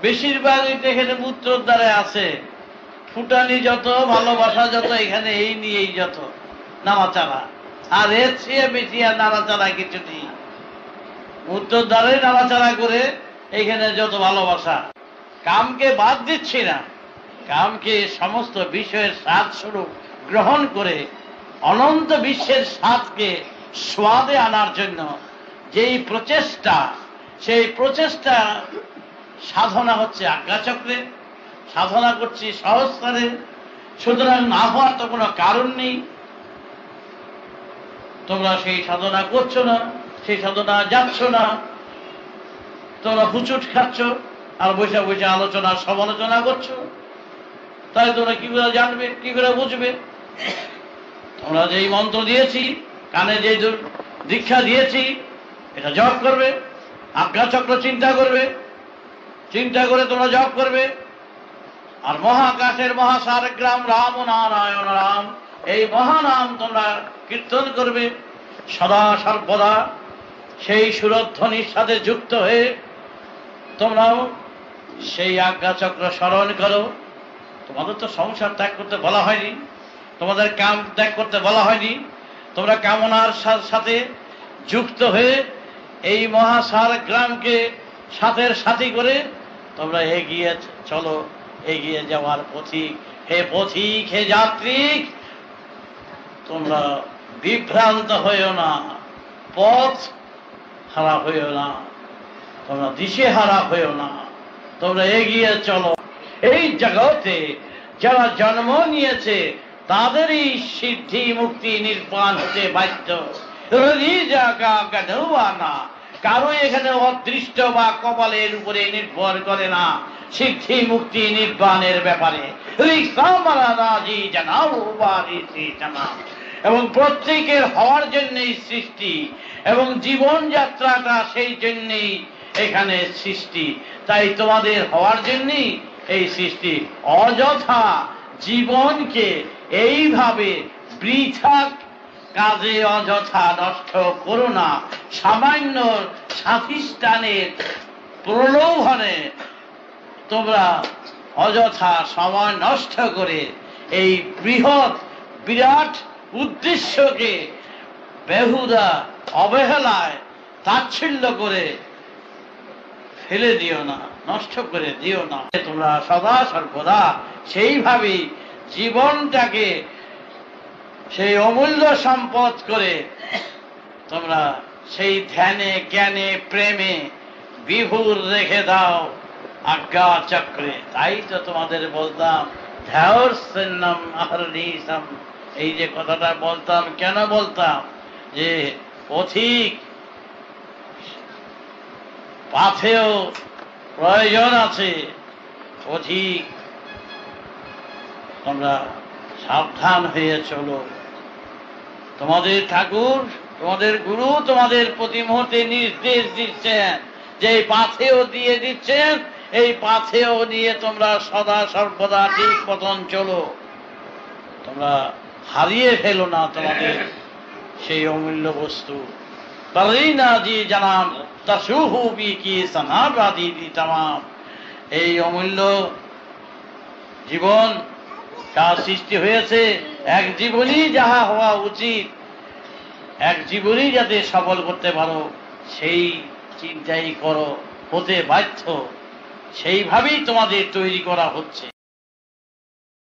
বেশিরভাগই তো এখানে মূত্রর দ্বারা আছে, ফুটানি যত, ভালোবাসা যত, এখানে এই নিয়েই যত নাড়াচাড়া। আর এর চেয়ে বেশি আর নাড়াচাড়া কিছু নেই। মূত্রর দ্বারাই নাড়াচাড়া করে এখানে যত ভালোবাসা। কামকে বাদ দিচ্ছি না, কামকে সমস্ত বিষয়ের স্বাদ স্বরূপ গ্রহণ করে অনন্ত বিশ্বের স্বাদকে স্বাদে আনার জন্য যেই প্রচেষ্টা, সেই প্রচেষ্টা সাধনা হচ্ছে আজ্ঞাচক্রে, সাধনা করছি সহস্রারে। সুতরাং না হওয়ার তো কোনো কারণ নেই। তোমরা সেই সাধনা করছো না, সেই সাধনা যাচ্ছ না, তোমরা হুচুট খাচ্ছ আর বসে বসে আলোচনা সমালোচনা করছো। তাই তোমরা কি করে জানবে, কি করে বুঝবে? তোমরা যেই মন্ত্র দিয়েছি, কানে যে দীক্ষা দিয়েছি, এটা জপ করবে, আজ্ঞাচক্র চিন্তা করবে, চিন্তা করে তোমরা জপ করবে। আর মহাকাশের মহাসার গ্রাম রাম নারায়ণ রাম, এই মহানাম তোমরা কীর্তন করবে সদা সর্বদা। সেই সুরধ্বনির সাথে যুক্ত হয়ে তোমরাও সেই আজ্ঞাচক্র স্মরণ করো। তোমাদের তো সংসার ত্যাগ করতে বলা হয়নি, তোমাদের কাম ত্যাগ করতে বলা হয়নি। তোমরা কামনার সাথে যুক্ত হয়ে এই মহাসার গ্রামকে সাথের সাথী করে তোমরা এগিয়ে চলো, এগিয়ে যাওয়ার পথিক। হে পথিক, হে যাত্রীক, তোমরা বিভ্রান্ত হইও না, পথ হারা হইও না, তোমরা দিশে হারা হইও না, তোমরা এগিয়ে চলো। এই জগতে যারা জন্ম নিয়েছে তাদেরই সিদ্ধি মুক্তি নির্বাণ হতে বাধ্য। না কারো এখানে অদৃষ্ট বা কপালের উপরে নির্ভর করে না সিদ্ধি মুক্তি নির্বাণের ব্যাপারে। এবং প্রত্যেকের হওয়ার জন্যই সৃষ্টি, এবং জীবনযাত্রাটা সেই জন্যই এখানে সৃষ্টি। তাই তোমাদের হওয়ার জন্যই এই সৃষ্টি। অযথা জীবনকে এইভাবে বৃথা কাজে অযথা নষ্ট করো না। সামান্য সাধিষ্ঠানের প্রলোভনে তোমরা অযথা সময় নষ্ট করে এই বৃহৎ বিরাট উদ্দেশ্যকে বেহুদা অবহেলায় তাচ্ছিল্য করে ফেলে দিও না, নষ্ট করে দিও না। তোমরা সদা সর্বদা সেইভাবেই জীবনটাকে সেই অমূল্য সম্পদ করে তোমরা সেই ধ্যানে জ্ঞানে প্রেমে বিভোর রেখে দাও আজ্ঞা চক্রে। তাই তো তোমাদের বলতাম ধ্যায়র্সেন্নম আহরণীসম। এই যে কথাটা বলতাম, কেন বলতাম? যে পথিক পাথেও প্রয়োজন আছে। পথিক তোমরা সাবধান হয়ে চলো। তোমাদের ঠাকুর, তোমাদের গুরু তোমাদের প্রতি মুহূর্তে নির্দেশ দিচ্ছেন যে এই পাথেও দিয়ে দিচ্ছেন, এই পাথেও নিয়ে তোমরা সদা সর্বদা ঠিক মতন চলো। তোমরা হারিয়ে ফেলো না তোমাদের সেই অমূল্য বস্তু। জানান এই অমূল্য জীবন যা সৃষ্টি হয়েছে, এক জীবনই যাহা হওয়া উচিত, এক জীবনই যাতে সফল করতে পারো সেই চিন্তাই করো, হতে বাধ্য। সেইভাবেই তোমাদের তৈরি করা হচ্ছে।